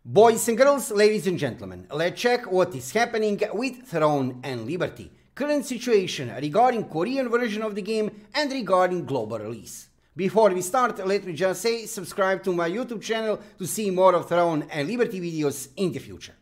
Boys and girls, ladies and gentlemen, let's check what is happening with Throne and Liberty. Current situation regarding Korean version of the game and regarding global release. Before we start, let me just say subscribe to my YouTube channel to see more of Throne and Liberty videos in the future.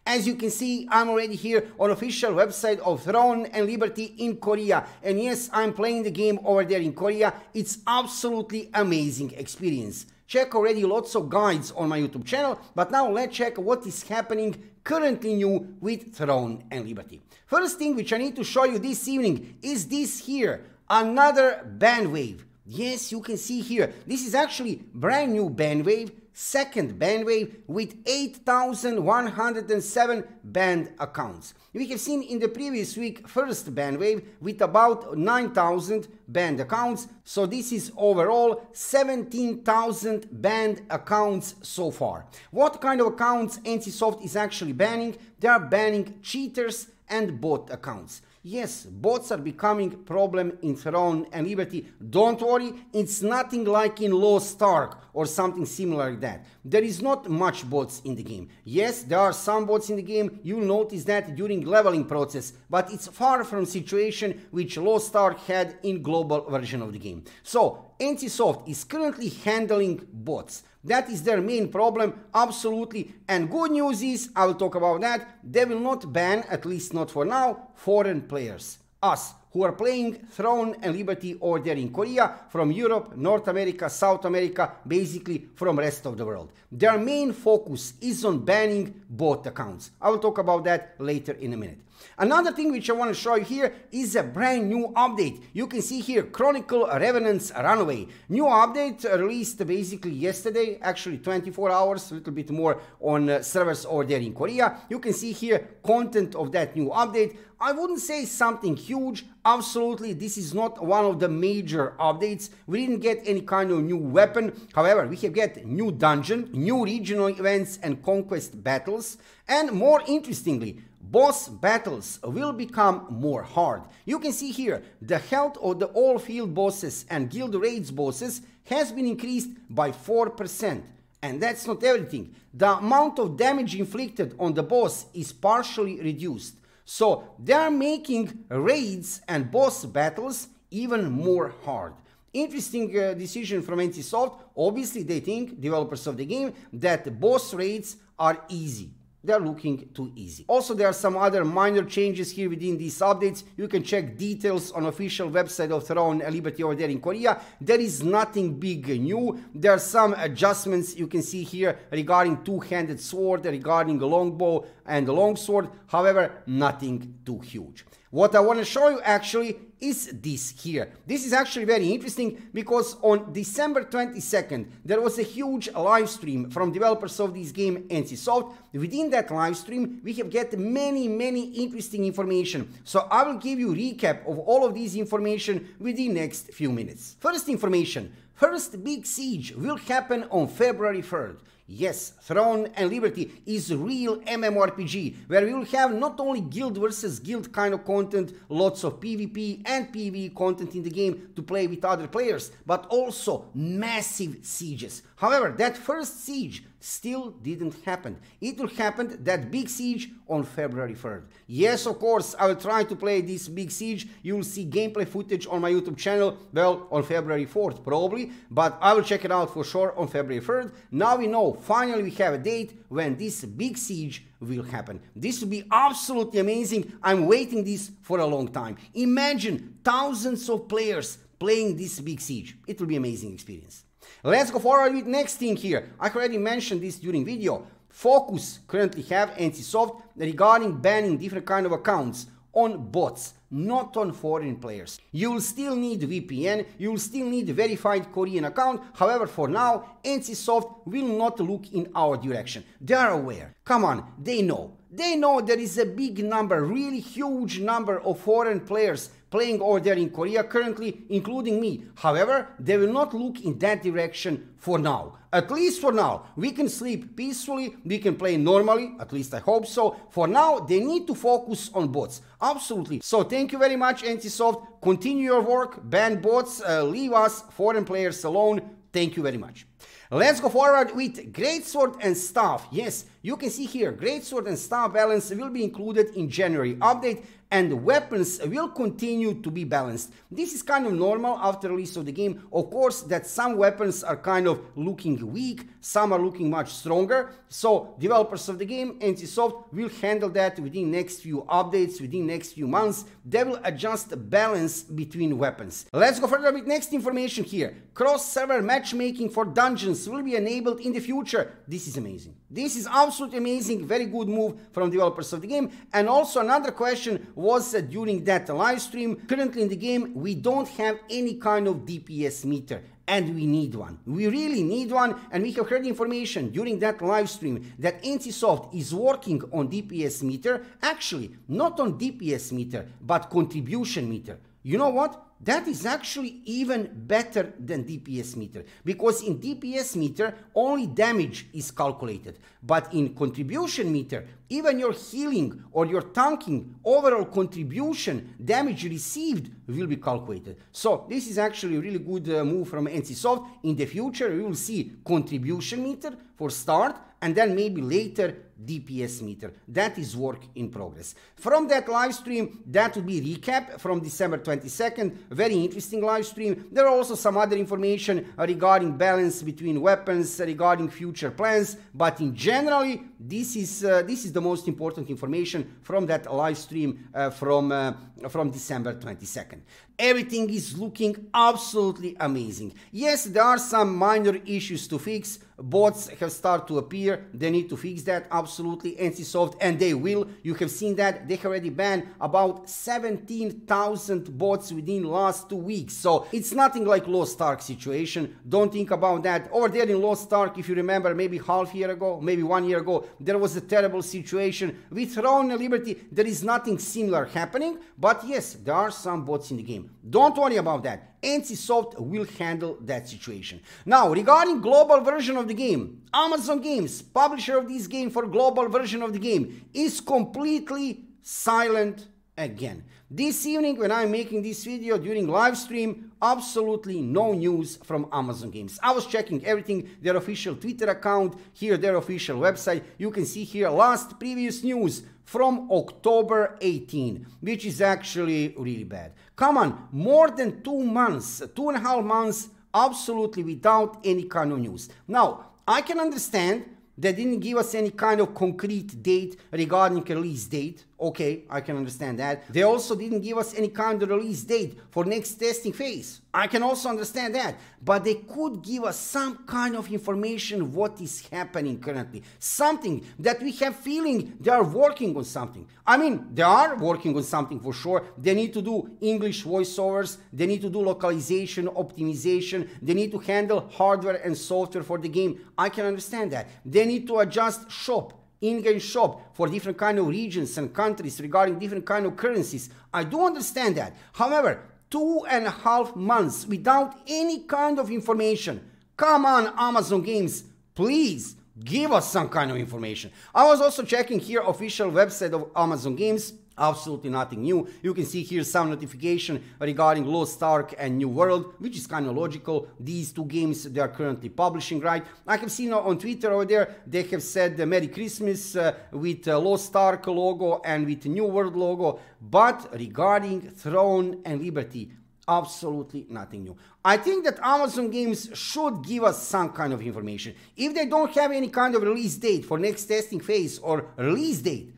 As you can see, I'm already here on official website of Throne and Liberty in Korea, and yes, I'm playing the game over there in Korea. It's absolutely amazing experience. Check already lots of guides on my YouTube channel, but now let's check what is happening currently new with Throne and Liberty. First thing which I need to show you this evening is this here, another ban wave. Yes, you can see here, this is actually brand new ban wave, second ban wave with 8,107 banned accounts. We have seen in the previous week first ban wave with about 9,000 banned accounts, so this is overall 17,000 banned accounts so far. What kind of accounts NCSoft is actually banning? They are banning cheaters and bot accounts. Yes, bots are becoming a problem in Throne and Liberty. Don't worry, it's nothing like in Lost Ark or something similar like that. There is not much bots in the game. Yes, there are some bots in the game, you'll notice that during leveling process, but it's far from situation which Lost Ark had in global version of the game. So, NCSoft is currently handling bots. That is their main problem, absolutely. And good news is, I will talk about that, they will not ban, at least not for now, foreign players. Us, who are playing Throne and Liberty over there in Korea, from Europe, North America, South America, basically from rest of the world. Their main focus is on banning bot accounts. I will talk about that later in a minute. Another thing which I want to show you here is a brand new update. You can see here Chronicle Revenant's Runaway. New update released basically yesterday, actually 24 hours, a little bit more on servers over there in Korea. You can see here content of that new update. I wouldn't say something huge. Absolutely, this is not one of the major updates. We didn't get any kind of new weapon. However, we have get new dungeon, new regional events and conquest battles, and more interestingly, boss battles will become more hard. You can see here the health of the all field bosses and guild raids bosses has been increased by 4%. And that's not everything. The amount of damage inflicted on the boss is partially reduced. So they are making raids and boss battles even more hard. Interesting decision from NCSoft. Obviously they think, developers of the game, that boss raids are easy. They're looking too easy. Also, there are some other minor changes here within these updates. You can check details on official website of Throne and Liberty over there in Korea. There is nothing big new. There are some adjustments you can see here regarding two-handed sword, regarding the longbow and the longsword. However, nothing too huge. What I want to show you actually is this here. This is actually very interesting because on December 22nd, there was a huge live stream from developers of this game, NCSoft. Within that live stream, we have get many interesting information. So I will give you recap of all of these information within next few minutes. First information, first big siege will happen on February 3rd. Yes, Throne and Liberty is real MMORPG, where we will have not only guild versus guild kind of content, lots of PvP and PvE content in the game to play with other players, but also massive sieges. However, that first siege still didn't happen. It will happen, that big siege, on February 3rd. Yes, of course, I will try to play this big siege. You will see gameplay footage on my YouTube channel, well, on February 4th probably, but I will check it out for sure on February 3rd. Now we know, finally we have a date when this big siege will happen. This will be absolutely amazing. I'm waiting this for a long time. Imagine thousands of players playing this big siege. It will be an amazing experience. Let's go forward with next thing here. I already mentioned this during video. Focus currently have NCSoft regarding banning different kind of accounts on bots, not on foreign players. You will still need VPN, you will still need a verified Korean account. However, for now, NCSoft will not look in our direction. They are aware. Come on, they know. They know there is a big number, really huge number of foreign players playing over there in Korea currently, including me. However, they will not look in that direction for now. At least for now. We can sleep peacefully, we can play normally, at least I hope so. For now, they need to focus on bots. Absolutely. So thank you very much, NCSoft. Continue your work, ban bots, leave us foreign players alone. Thank you very much. Let's go forward with Greatsword and Staff. Yes, you can see here, Greatsword and Staff balance will be included in January update, and weapons will continue to be balanced. This is kind of normal after release of the game. Of course, that some weapons are kind of looking weak, some are looking much stronger. So developers of the game, NCSoft, will handle that within next few updates, within next few months. They will adjust the balance between weapons. Let's go further with next information here. Cross-server matchmaking for dungeons will be enabled in the future. This is amazing. This is absolutely amazing. Very good move from developers of the game. And also another question was during that live stream. Currently in the game, we don't have any kind of DPS meter, and we need one. We really need one, and we have heard information during that live stream that NCSoft is working on DPS meter. Actually, not on DPS meter, but contribution meter. You know what? That is actually even better than DPS meter, because in DPS meter only damage is calculated, but in contribution meter even your healing or your tanking overall contribution damage received will be calculated. So this is actually a really good move from NCSoft. In the future we will see contribution meter for start, and then maybe later DPS meter. That is work in progress. From that live stream, that would be recap from December 22nd. Very interesting live stream. There are also some other information regarding balance between weapons, regarding future plans, but in generally, this is the most important information from that live stream from December 22nd. Everything is looking absolutely amazing. Yes, there are some minor issues to fix. Bots have started to appear. They need to fix that, absolutely. NCSoft, and they will. You have seen that. They have already banned about 17,000 bots within last 2 weeks. So it's nothing like Lost Ark situation. Don't think about that. Over there in Lost Ark, if you remember, maybe half year ago, maybe 1 year ago, there was a terrible situation. With Throne and Liberty, there is nothing similar happening. But yes, there are some bots in the game. Don't worry about that. NCSoft will handle that situation. Now, regarding global version of the game, Amazon Games, publisher of this game for global version of the game, is completely silent again. This evening, when I'm making this video during live stream, absolutely no news from Amazon Games. I was checking everything, their official Twitter account, here their official website. You can see here last previous news from October 18, which is actually really bad. Come on, more than 2 months, 2.5 months, absolutely without any kind of news. Now, I can understand they didn't give us any kind of concrete date regarding a release date. Okay, I can understand that. They also didn't give us any kind of release date for next testing phase. I can also understand that. But they could give us some kind of information what is happening currently. Something that we have feeling they are working on something. I mean, they are working on something for sure. They need to do English voiceovers. They need to do localization, optimization. They need to handle hardware and software for the game. I can understand that. They need to adjust shop. In-game shop for different kind of regions and countries regarding different kind of currencies. I do understand that. However, 2.5 months without any kind of information. Come on, Amazon Games, please give us some kind of information. I was also checking here official website of Amazon Games. Absolutely nothing new. You can see here some notification regarding Lost Ark and New World, which is kind of logical. These two games they are currently publishing, right? I have seen on Twitter over there, they have said Merry Christmas with Lost Ark logo and with New World logo. But regarding Throne and Liberty, absolutely nothing new. I think that Amazon Games should give us some kind of information. If they don't have any kind of release date for next testing phase or release date,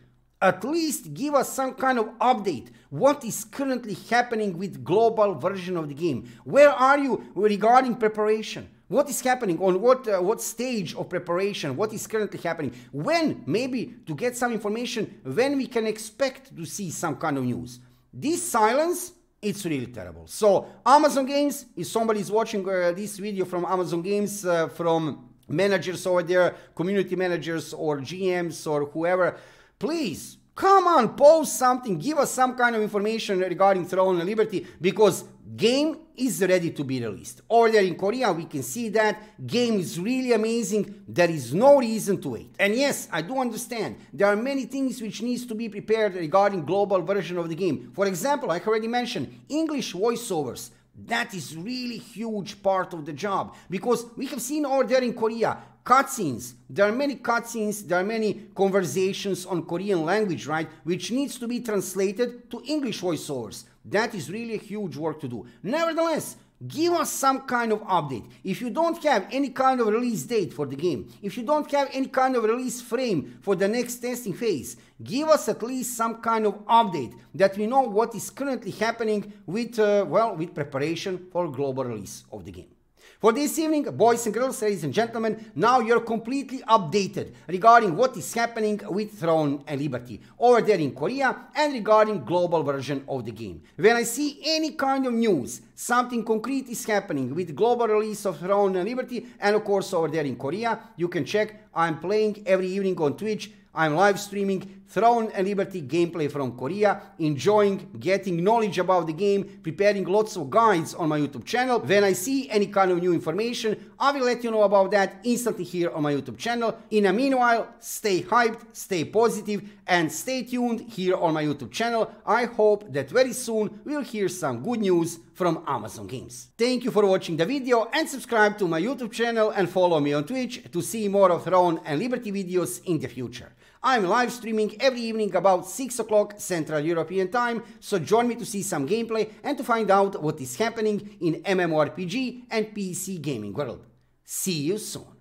at least give us some kind of update. What is currently happening with global version of the game? Where are you regarding preparation? What is happening? On what stage of preparation? What is currently happening? When, maybe to get some information, when we can expect to see some kind of news? This silence, it's really terrible. So Amazon Games, if somebody is watching this video from Amazon Games, from managers over there, community managers or GMs or whoever, please, come on, post something, give us some kind of information regarding Throne and Liberty, because game is ready to be released. Over there in Korea, we can see that game is really amazing. There is no reason to wait. And yes, I do understand there are many things which needs to be prepared regarding global version of the game. For example, I already mentioned English voiceovers. That is really huge part of the job, because we have seen over there in Korea cutscenes. There are many cutscenes, there are many conversations on Korean language, right, which needs to be translated to English voiceovers. That is really a huge work to do. Nevertheless, give us some kind of update. If you don't have any kind of release date for the game, if you don't have any kind of release frame for the next testing phase, give us at least some kind of update that we know what is currently happening with, with preparation for global release of the game. For this evening, boys and girls, ladies and gentlemen, now you're completely updated regarding what is happening with Throne and Liberty over there in Korea and regarding global version of the game. When I see any kind of news, something concrete is happening with global release of Throne and Liberty, and of course over there in Korea, you can check. I'm playing every evening on Twitch. I'm live streaming Throne and Liberty gameplay from Korea, enjoying, getting knowledge about the game, preparing lots of guides on my YouTube channel. When I see any kind of new information, I will let you know about that instantly here on my YouTube channel. In the meanwhile, stay hyped, stay positive, and stay tuned here on my YouTube channel. I hope that very soon we'll hear some good news from Amazon Games. Thank you for watching the video, and subscribe to my YouTube channel and follow me on Twitch to see more of Throne and Liberty videos in the future. I'm live streaming every evening about 6 o'clock Central European Time, so join me to see some gameplay and to find out what is happening in MMORPG and PC gaming world. See you soon.